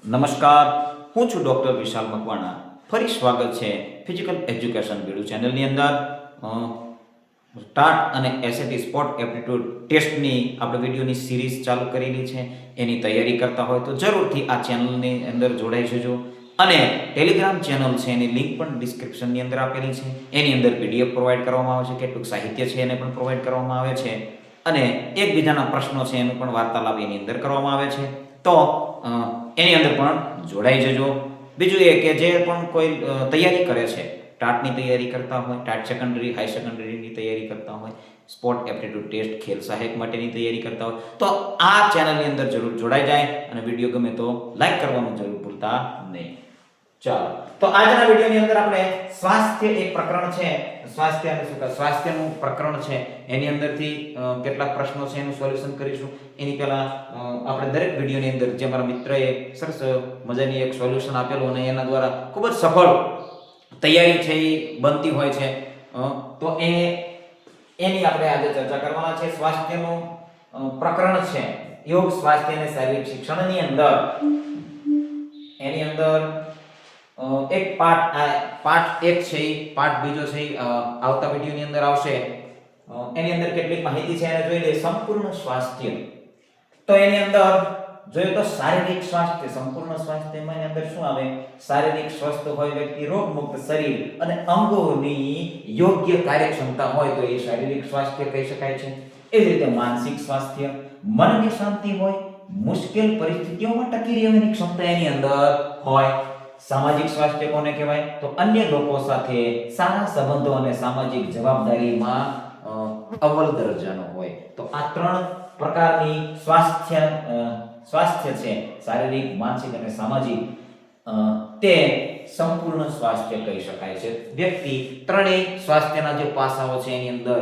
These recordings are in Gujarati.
નમસ્કાર, હું છું ડૉક્ટર વિશાલ મકવાણા. ફરી સ્વાગત છે ફિઝિકલ એજ્યુકેશન વિડિયો ચેનલની અંદર. ટાટ અને એસએટી સ્પોટ એપ્ટિટ્યૂડ ટેસ્ટની આપણે વિડીયોની સિરીઝ ચાલુ કરેલી છે. એની તૈયારી કરતા હોય તો જરૂરથી આ ચેનલની અંદર જોડાઈ જજો. અને ટેલિગ્રામ ચેનલ છે એની લિંક પણ ડિસ્ક્રિપ્શનની અંદર આપેલી છે. એની અંદર પીડીએફ પ્રોવાઈડ કરવામાં આવે છે, કેટલુંક સાહિત્ય છે એને પણ પ્રોવાઈડ કરવામાં આવે છે. અને એકબીજાના પ્રશ્નો છે એનું પણ વાર્તાલાપ એની અંદર કરવામાં આવે છે. તો એની અંદર પણ જોડાઈ જજો. બીજું એ કે જે પણ કોઈ તૈયારી કરે છે, ટાટની તૈયારી કરતા હોય, ટાટ સેકન્ડરી, હાઈ સેકન્ડરીની તૈયારી કરતા હોય, સ્પોટ એપ્ટિટ્યૂડ ટેસ્ટ, ખેલ સહાયક માટેની તૈયારી કરતા હોય, તો આ ચેનલની અંદર જરૂર જોડાઈ જાય. અને વિડીયો ગમે તો લાઈક કરવાનું જરૂર ભૂલતા નહીં. ચાલો, તો આજના વિડીયોની અંદર આપણે સ્વાસ્થ્ય એક પ્રકરણ છે, સ્વાસ્થ્યનું પ્રકરણ છે, એની અંદરથી કેટલાક પ્રશ્નો છે એનું સોલ્યુશન કરીશું. એની પહેલા આપણે દરેક વિડીયોની અંદર જે મારા મિત્રએ સરસ મજાની એક સોલ્યુશન આપેલું અને એના દ્વારા ખૂબ જ સફળ તૈયારી છે એ બનતી હોય છે, તો એની આપણે આજે ચર્ચા કરવાના છે. સ્વાસ્થ્યનું પ્રકરણ છે યોગ, સ્વાસ્થ્ય અને શારીરિક શિક્ષણની અંદર એની અંદર એક પાઠ એક છે, પાઠ બીજો છે આવતા વિડીયોની અંદર આવશે. એની અંદર કેટલીક માહિતી છે એને જોઈ લે. સંપૂર્ણ સ્વાસ્થ્ય, તો એની અંદર જોઈએ તો શારીરિક સ્વાસ્થ્ય, સંપૂર્ણ સ્વાસ્થ્યમાં એની અંદર શું આવે? શારીરિક સ્વસ્થ હોય વ્યક્તિ, રોગમુક્ત શરીર અને અંગોની યોગ્ય કાર્યક્ષમતા હોય તો એ શારીરિક સ્વાસ્થ્ય કહી શકાય છે. એ જ રીતે માનસિક સ્વાસ્થ્ય, મનની શાંતિ હોય, મુશ્કેલ પરિસ્થિતિઓમાં ટકી રહેવાની ક્ષમતા એની અંદર હોય. સામાજિક સ્વાસ્થ્ય કોને કહેવાય? તો અન્ય લોકો સાથે સારા સંબંધો અને સામાજિક જવાબદારીમાં અવ્વલ દરજ્જાનો હોય. તો આ ત્રણ પ્રકારની સ્વાસ્થ્ય છે, શારીરિક, માનસિક અને સામાજિક, તે સંપૂર્ણ સ્વાસ્થ્ય કહી શકાય છે. વ્યક્તિ ત્રણેય સ્વાસ્થ્યના જે પાસાઓ છે એની અંદર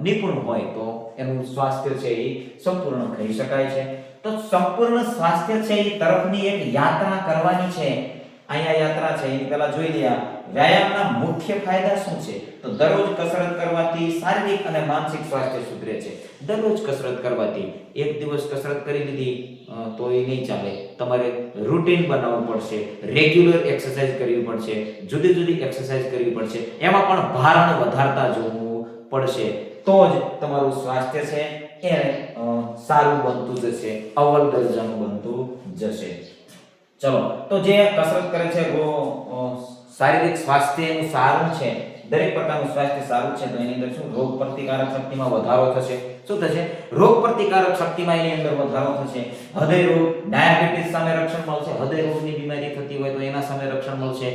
નિપુણ હોય તો એનું સ્વાસ્થ્ય છે એ સંપૂર્ણ કહી શકાય છે. તો સંપૂર્ણ સ્વાસ્થ્ય છે એ તરફની એક યાત્રા કરવાની છે. અહીંયા યાત્રા છે એની પહેલા જોઈ લઈએ વ્યાયામના મુખ્ય ફાયદા શું છે. તો દરરોજ કસરત કરવાથી શારીરિક અને માનસિક સ્વાસ્થ્ય સુધરે છે. દરરોજ કસરત કરવાથી, એક દિવસ કસરત કરી લીધી તો એ નહીં ચાલે. તમારે રૂટીન બનાવવું પડશે, રેગ્યુલર એક્સરસાઇઝ કરવી પડશે, જુદી જુદી એક્સરસાઇઝ કરવી પડશે, એમાં પણ ભારણ વધારતા જોવું પડશે. તો જ તમારું સ્વાસ્થ્ય છે એ સારું બનતું જશે, અવ્વલ દરજ્જાનું બનતું જશે. ચલો, તો જે કસરત કરે છે શારીરિક સ્વાસ્થ્યનું સારું છે, દરેક પ્રકારનું સ્વાસ્થ્ય સારું છે, તો એની અંદર શું? રોગ પ્રતિકારક શક્તિમાં વધારો થશે. શું થશે? રોગ પ્રતિકારક શક્તિમાં એની અંદર વધારો થશે. હૃદય રોગ, ડાયાબિટીસ સામે રક્ષણ મળશે. હૃદય રોગની બીમારી થતી હોય તો એના સામે રક્ષણ મળશે.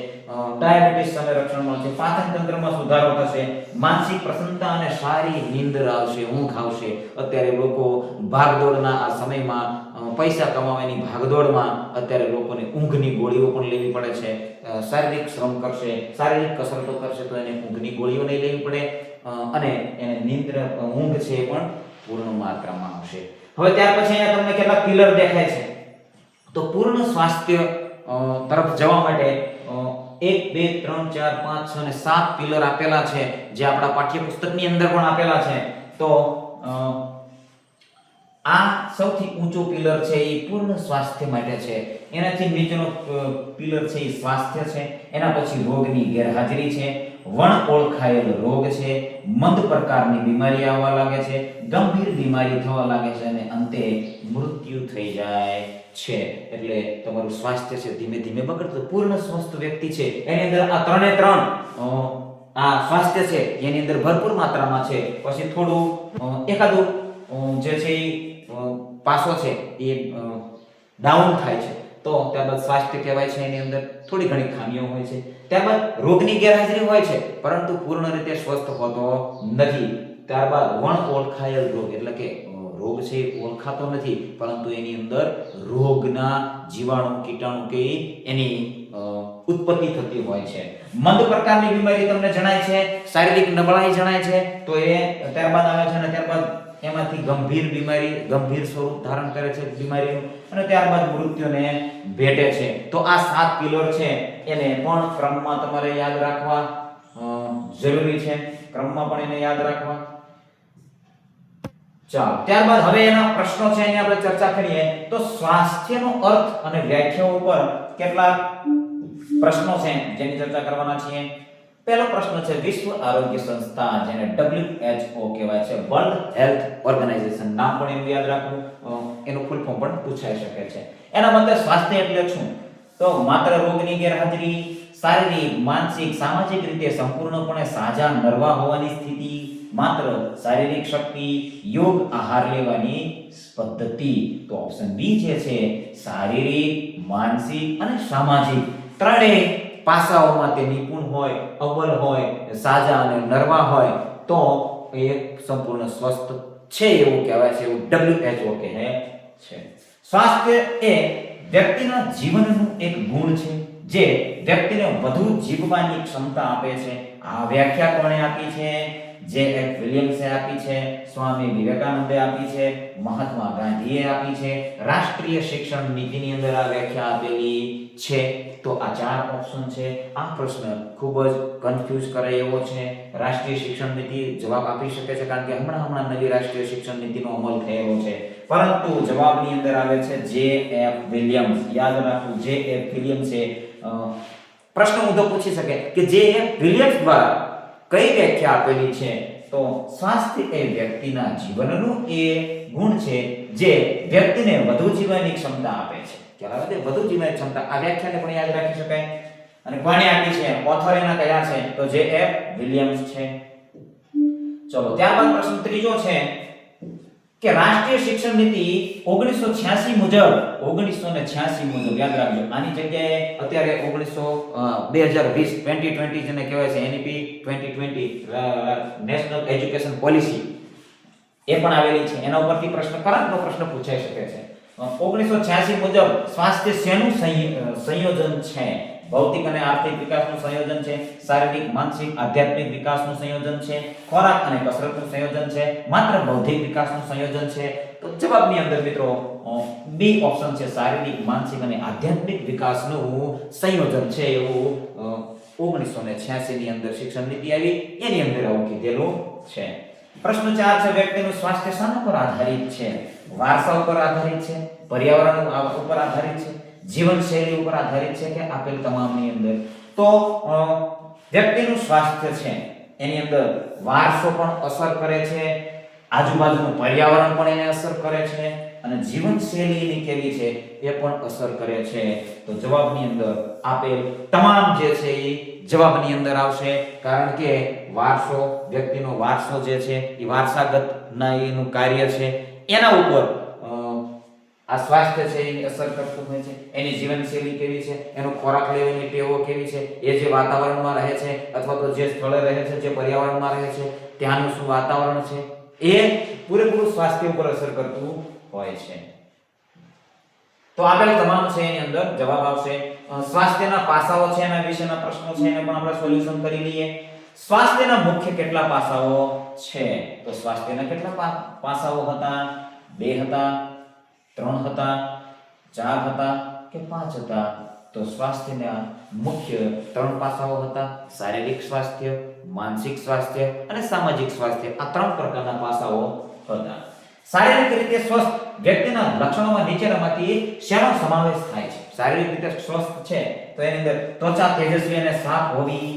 ડાયાબિટીસ સામે રક્ષણ મળશે. પાચન તંત્રમાં સુધારો થશે. માનસિક પ્રસન્નતા અને સારી નીંદર આવશે, ઊંઘ આવશે. અત્યારે લોકો ભાગદોડના આ સમયમાં, પૈસા કમાવાની ભાગદોડમાં અત્યારે લોકોને ઊંઘની ગોળીઓ પણ લેવી પડે છે. શારીરિક શ્રમ કરશે, શારીરિક કસરતો કરશે તો એને ઊંઘની ગોળીઓ નહીં લેવી પડે અને એને ઊંઘ છે એ પણ પૂર્ણ માત્રામાં આવશે. હવે ત્યાર પછી અહીંયા તમને કેટલા પિલર દેખાય છે. તો પૂર્ણ સ્વાસ્થ્ય તરફ જવા માટે 1 2 3 4 5 6 અને 7 પિલર આપેલા છે, જે આપણા પાઠ્યપુસ્તકની અંદર પણ આપેલા છે. તો આ સૌથી ઊંચો પિલર છે એ પૂર્ણ સ્વાસ્થ્ય માટે છે. એનાથી નીચેનો પિલર છે એ સ્વાસ્થ્ય છે. એના પછી રોગની ગેરહાજરી છે, વણઓળખાયેલ રોગ છે, મંદ પ્રકારની બીમારી આવવા લાગે છે, ગંભીર બીમારી થવા લાગે છે અને અંતે મૃત્યુ થઈ જાય છે. એટલે તમારું સ્વાસ્થ્ય છે ધીમે ધીમે બગડતું. પૂર્ણ સ્વસ્થ વ્યક્તિ છે એની અંદર આ ત્રણે ત્રણ આ સ્વાસ્થ્ય છે એની અંદર ભરપૂર માત્રામાં છે. પછી થોડું એકાદું જે છે એ પાસો છે એ ડાઉન થાય છે તો ત્યારબાદ સ્વાસ્થ્ય કહેવાય છે. એની અંદર થોડી ઘણી ખામીઓ હોય છે. ત્યારબાદ રોગની ગેરહાજરી હોય છે પરંતુ પૂર્ણ રીતે સ્વસ્થ હોતો નથી. ત્યારબાદ વણઓળખાયેલ રોગ, એટલે કે રોગ છે એ ઓળખાતો નથી પરંતુ એની અંદર રોગના જીવાણુ, કીટાણુ કે એની ઉત્પત્તિ થતી હોય છે. મંદ પ્રકારની બીમારી તમને જણાય છે, શારીરિક નબળાઈ જણાય છે તો એ ત્યારબાદ આવે છે. અને ત્યારબાદ એમાંથી ગંભીર બીમારી, ગંભીર સ્વરૂપ ધારણ કરે છે બીમારીનું અને ત્યારબાદ મૃત્યુને ભેટે છે. તો આ 7 પિલર છે એને પણ ક્રમમાં તમારે યાદ રાખવા જરૂરી છે. ક્રમમાં પણ એને યાદ રાખવા. ચાલો ત્યારબાદ હવે એના પ્રશ્નો છે એની આપણે ચર્ચા કરીએ તો સ્વાસ્થ્યનો અર્થ અને વ્યાખ્યાઓ ઉપર કેટલાક પ્રશ્નો છે જેની ચર્ચા કરવાના છીએ. પહેલો પ્રશ્ન છે વિશ્વ આરોગ્ય સંસ્થા જેને WHO કહેવાય છે, વર્લ્ડ હેલ્થ ઓર્ગેનાઇઝેશન, નામ પણ એનું યાદ રાખવું, એનું ફૂલ ફોર્મ પણ પૂછાઈ શકે છે. એના મતે સ્વાસ્થ્ય એટલે શું? તો માત્ર રોગની ગેરહાજરી, શારીરિક, માનસિક, સામાજિક રીતે સંપૂર્ણપણે સાજા નરવા હોવાની સ્થિતિ, માત્ર શારીરિક શક્તિ, યોગ આહાર લેવાની પદ્ધતિ. તો ઓપ્શન બી જે છે શારીરિક, માનસિક અને સામાજિક ત્રણેય પાસાઓમાં તે નિપુણ હોય, અવ્વલ હોય, સાજા અને નરવા હોય તો એ સંપૂર્ણ સ્વસ્થ છે એવું કહેવાય છે, એવું WHO કહે છે. સ્વાસ્થ્ય એ વ્યક્તિના જીવનનું એક ગુણ છે જે વ્યક્તિને વધુ જીવવાની ક્ષમતા આપે છે. આ વ્યાખ્યા કોણે આપી છે? J.F. વિલિયમ્સે આપી છે, સ્વામી વિવેકાનંદે આપી છે, મહાત્મા ગાંધીએ આપી છે, રાષ્ટ્રીય શિક્ષણ નીતિની અંદર આ વ્યાખ્યા આપેલી છે. તો આ ચાર ઓપ્શન છે. આ પ્રશ્ન ખૂબ જ કન્ફ્યુઝ કરે એવો છે. રાષ્ટ્રીય શિક્ષણ નીતિ જવાબ આપી શકે છે કારણ કે હમણાં નવી રાષ્ટ્રીય શિક્ષણ નીતિનો અમલ થયેલો છે, પરંતુ જવાબની અંદર આવે છે J.F. વિલિયમ્સ. યાદ રાખવું, J.F. વિલિયમ્સે પ્રશ્ન ઊંધો પૂછી શકે કે J.F. વિલિયમ્સ દ્વારા કઈ વ્યાખ્યા આપેલી છે? તો સ્વાસ્થ્ય એ વ્યક્તિના જીવનનું એ ગુણ છે જે વ્યક્તિને વધુ જીવવાની ક્ષમતા આપે છે. ખ્યાલ આવે છે? વધુ જીવવાની ક્ષમતા. આ વ્યાખ્યાને પણ યાદ રાખી શકાય. અને કોણે આપી છે? ઓથર એના કયા છે? તો J.F. વિલિયમ્સ છે. ચલો ત્યારબાદ પ્રશ્ન ત્રીજો છે કે રાષ્ટ્રીય શિક્ષણ નીતિ 1986 મુજબ યાદ રાખજો. આની જગ્યાએ અત્યારે 2020 જેને કહેવાય છે NEP 2020 નેશનલ એજ્યુકેશન પોલિસી એ પણ આવેલી છે. એના ઉપરથી કરંટનો પ્રશ્ન પૂછાઈ શકે છે. 1986 મુજબ સ્વાસ્થ્ય શેનું સંયોજન છે? ભૌતિક અને આર્થિક વિકાસનું સંયોજન છે, શારીરિક, માનસિક, આધ્યાત્મિક વિકાસનું સંયોજન છે, ખોરાક અને કસરતનું સંયોજન છે, માત્ર બૌદ્ધિક વિકાસનું સંયોજન છે. તો જવાબની અંદર મિત્રો બી ઓપ્શન છે, શારીરિક, માનસિક અને આધ્યાત્મિક વિકાસનું સંયોજન છે એવું 1986 ની અંદર શિક્ષણ નીતિ આવી, એની અંદર આવું કીધેલું છે. પ્રશ્ન 4 છે વ્યક્તિનું સ્વાસ્થ્ય શાના પર આધારિત છે? વારસા ઉપર આધારિત છે, પર્યાવરણ ઉપર આધારિત છે, જીવનશૈલી ઉપર આધારિત છે કે આપેલ તમામની અંદર? તો વ્યક્તિનું સ્વાસ્થ્ય છે એની અંદર વારસો પણ અસર કરે છે, આજુબાજુનું પર્યાવરણ પણ એને અસર કરે છે અને જીવનશૈલીની કેવી છે એ પણ અસર કરે છે. તો જવાબની અંદર આપેલ તમામ જે છે એ જવાબની અંદર આવશે કારણ કે વારસો, વ્યક્તિનો વારસો જે છે એ વારસાગત ના એનું કાર્ય છે, એના ઉપર આ સ્વાસ્થ્ય છે એની અસર કરતું હોય છે. એની જીવનશૈલી કેવી છે, એનો ખોરાક લેવાની ટેવો કેવી છે, એ જે વાતાવરણમાં રહે છે અથવા તો જે સ્થળે રહે છે, જે પર્યાવરણમાં રહે છે ત્યાંનું શું વાતાવરણ છે, એ પૂરેપૂરું સ્વાસ્થ્ય ઉપર અસર કરતું હોય છે. તો આપેલ તમામ છે એની અંદર જવાબ આવશે. સ્વાસ્થ્યના પાસાઓ છે એના વિશેના પ્રશ્નો છે એને પણ આપણે સોલ્યુશન કરી લઈએ. સ્વાસ્થ્યના મુખ્ય કેટલા પાસાઓ છે? તો સ્વાસ્થ્યના કેટલા પાસાઓ હતા? 2 હતા, 3 હતા, 4 હતા કે 5 હતા? તો સ્વાસ્થ્યના મુખ્ય 3 પાસાઓ હતા: શારીરિક સ્વાસ્થ્ય, માનસિક સ્વાસ્થ્ય અને સામાજિક સ્વાસ્થ્ય. આ 3 પ્રકારના પાસાઓ હતા. શારીરિક રીતે સ્વસ્થ વ્યક્તિના લક્ષણોમાં નીચેનામાંથી શેનો સમાવેશ થાય છે? શારીરિક રીતે સ્વસ્થ છે તો એની અંદર ત્વચા તેજસ્વી અને સાફ હોવી,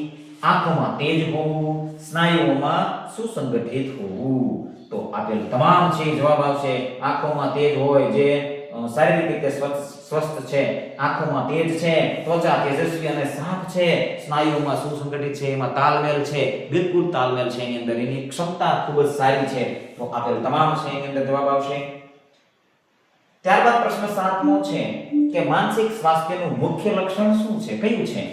આંખોમાં તેજ હોવું, સ્નાયુઓમાં સુસંગઠિત હોવું. તો આપેલ તમામ છે જવાબ આવશે. આંખોમાં તેજ હોય, જે શારીરિક રીતે સ્વસ્થ છે, આંખોમાં તેજ છે, ત્વચા તેજસ્વી અને સાફ છે, સ્નાયુઓમાં સુસંગઠિત છે, એમાં તાલમેલ છે, બિલકુલ તાલમેલ છે એની અંદર, એની ક્ષમતા ખૂબ જ સારી છે. તો આપેલ તમામ છે એની અંદર જવાબ આવશે. ત્યારબાદ પ્રશ્ન 7મો છે કે માનસિક સ્વાસ્થ્યનું મુખ્ય લક્ષણ શું છે? કયું છે?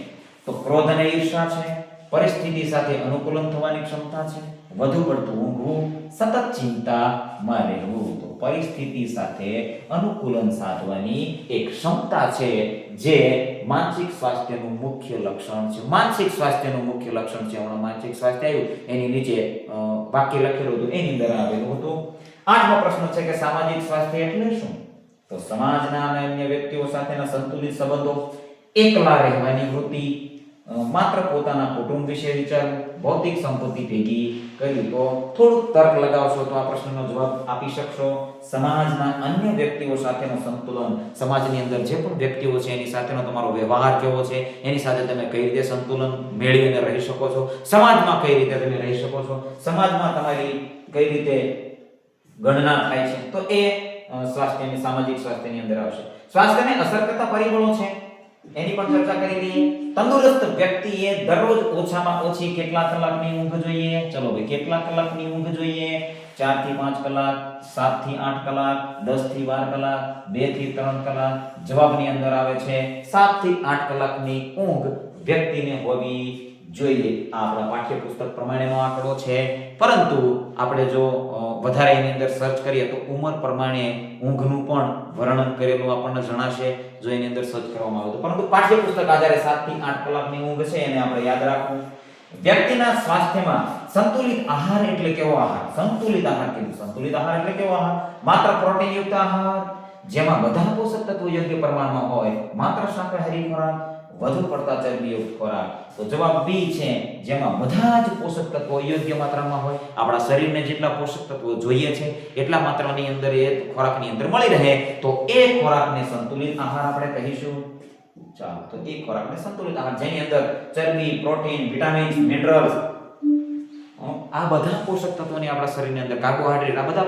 તો ક્રોધ અને ઈર્ષા છે, પરિસ્થિતિ સાથે અનુકૂલન થવાની ક્ષમતા છે, વધુ પડતું ઊંઘવું, સતત ચિંતામાં રહેવું. તો પરિસ્થિતિ સાથે અનુકૂલન સાધવાની એક ક્ષમતા છે જે માનસિક સ્વાસ્થ્યનું મુખ્ય લક્ષણ છે. માનસિક સ્વાસ્થ્યનું મુખ્ય લક્ષણ છે. હમણાં માનસિક સ્વાસ્થ્ય આવ્યું એની નીચે વાક્ય લખેલું હતું એની અંદર આવેલું હતું. 8મો પ્રશ્ન છે કે સામાજિક સ્વાસ્થ્ય એટલે શું? તો સમાજના અને અન્ય વ્યક્તિઓ સાથેના સંતુલિત સંબંધો, એકલા રહેવાની વૃત્તિ, માત્ર પોતાના કુટુંબ વિશે વિચારવું, ભૌતિક સંપત્તિ ભેગી કરી. તો થોડુંક તર્ક લગાવશો તો આ પ્રશ્નનો જવાબ આપી શકશો. સમાજના અન્ય વ્યક્તિઓ સાથેનો સંતુલન, સમાજની અંદર જે પણ વ્યક્તિઓ છે એની સાથેનો તમારો વ્યવહાર કેવો છે, એની સાથે તમે કઈ રીતે સંતુલન મેળવીને રહી શકો છો, સમાજમાં કઈ રીતે તમે રહી શકો છો, સમાજમાં તમારી કઈ રીતે ગણના થાય છે, તો એ સ્વાસ્થ્યની સામાજિક સ્વાસ્થ્યની અંદર આવશે. સ્વાસ્થ્યને અસર કરતા પરિબળો છે એની પણ ચર્ચા કરી લઈએ. તંદુરસ્ત વ્યક્તિએ દરરોજ ઓછામાં ઓછી કેટલા કલાકની ઊંઘ જોઈએ? ચલો ભાઈ, કેટલા કલાકની ઊંઘ જોઈએ? 4 થી 5 કલાક, 7 થી 8 કલાક, 10 થી 12 કલાક, 2 થી 3 કલાક. જવાબની અંદર આવે છે 7 થી 8 કલાકની ઊંઘ વ્યક્તિને હોવી જોઈએ. આ આપણા પાઠ્યપુસ્તક પ્રમાણેનો આંકડો છે, પરંતુ આપણે જો વધારે એની અંદર સર્ચ કરીએ તો ઉંમર પ્રમાણે ઊંઘનું પણ વર્ણન કરેલું આપણને જણાશે જો એની અંદર સર્ચ કરવામાં આવે તો. પરંતુ પાઠ્યપુસ્તક આધારે 7 થી 8 કલાકની ઊંઘ છે એને આપણે યાદ રાખવું. વ્યક્તિના સ્વાસ્થ્યમાં સંતુલિત આહાર એટલે કેવો આહાર? સંતુલિત આહાર કીધું. સંતુલિત આહાર એટલે કેવો આહાર? માત્ર પ્રોટીનયુક્ત આહાર જેમાં બધા પોષક તત્વો યોગ્ય પ્રમાણમાં હોય, માત્ર શાકાહારી ખોરાક, વધુ પડતા ચરબીયુક્ત ખોરાક. તો જવાબ બી છે, જેમાં બધા જ પોષક તત્વો યોગ્ય માત્રામાં હોય, આપણા શરીરને જેટલા પોષક તત્વો જોઈએ છે એટલા માત્રાની અંદર એ ખોરાકની અંદર મળી રહે, તો એ ખોરાકને સંતુલિત આહાર આપણે કહીશું. ચાલો, તો એ ખોરાકને સંતુલિત આહાર જેની અંદર ચરબી, પ્રોટીન, વિટામિન્સ, મિનરલ્સ, આ બધા પોષક તત્વોની આપણા શરીરની અંદર, કાર્બોહાઈડ્રેટ, આ બધા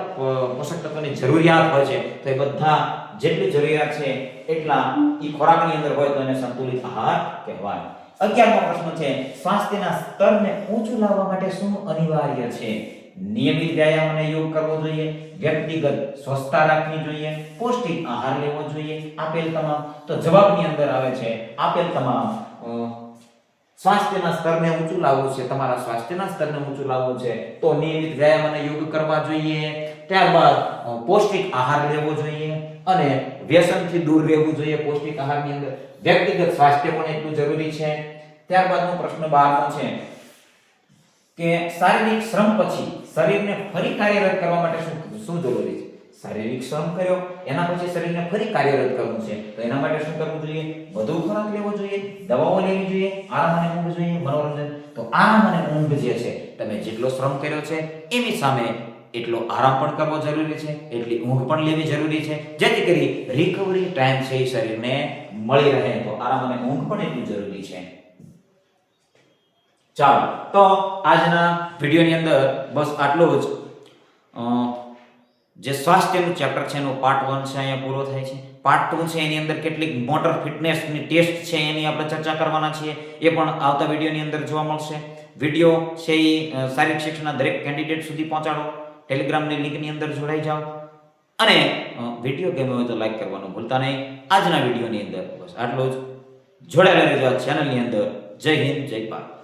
પોષક તત્વોની જરૂરિયાત હોય છે. તો એ બધા જેટલી જરૂરિયાત છે એટલા ઈ ખોરાકની અંદર હોય તો એને સંતુલિત આહાર કહેવાય. 11મો પ્રશ્ન છે, સ્વાસ્થ્યના સ્તરને ઊંચું લાવવા માટે શું અનિવાર્ય છે? નિયમિત વ્યાયામ અને યોગ કરવો જોઈએ, વ્યક્તિગત સ્વસ્થતા રાખવી જોઈએ, પૌષ્ટિક આહાર લેવો જોઈએ, આપેલ તમામ. તો જવાબની અંદર આવે છે આપેલ તમામ. સ્વાસ્થ્યના સ્તરને ઊંચું લાવવું છે, તમારા સ્વાસ્થ્યના સ્તરને ઊંચું લાવવું છે તો નિયમિત વ્યાયામ અને યોગ કરવા જોઈએ, ત્યારબાદ પૌષ્ટિક આહાર લેવો જોઈએ અને વ્યસનથી દૂર રહેવું જોઈએ પૌષ્ટિક આહારની અંદર. વ્યક્તિગત સ્વાસ્થ્ય પણ એટલું જરૂરી છે. ત્યારબાદનો પ્રશ્ન 12મો છે કે શારીરિક શ્રમ પછી શરીરને ફરી કાર્યરત કરવા માટે શું જરૂરી છે? શારીરિક શ્રમ કર્યો એના પછી શરીરને ફરી કાર્યરત કરવું છે તો એના માટે શું કરવું જોઈએ? વધુ ખોરાક લેવો જોઈએ, દવાઓ લેવી જોઈએ, આરામ અને ઊંઘ જોઈએ, મનોરંજન. તો આરામ અને ઊંઘ જે છે, તમે જેટલો શ્રમ કર્યો છે એની સામે એટલો આરામ પણ કરવો જરૂરી છે, એટલી ઊંઘ પણ લેવી જરૂરી છે, જેથી કરી રિકવરી ટાઈમ છે એ શરીરને મળી રહે. તો આરામ અને ઊંઘ પણ એટલું જરૂરી છે. ચાલો, તો આજના વિડીયોની અંદર બસ આટલું જ. જે સ્વાસ્થ્યનું ચેપ્ટર છે એનો પાર્ટ 1 છે અહીંયા પૂરો થાય છે. પાર્ટ 2 છે એની અંદર કેટલીક મોટર ફિટનેસની ટેસ્ટ છે એની આપણે ચર્ચા કરવાના છીએ, એ પણ આવતા વિડીયોની અંદર જોવા મળશે. વિડીયો છે એ શારીરિક શિક્ષણના દરેક કેન્ડિડેટ સુધી પહોંચાડો, ટેલિગ્રામની લિંકની અંદર જોડાઈ જાઓ અને વિડીયો ગમ્યો હોય તો લાઈક કરવાનું ભૂલતા નહીં. આજના વિડીયોની અંદર બસ આટલું જ. જોડાયેલા રહેજો આ ચેનલની અંદર. જય હિન્દ, જય ભારત.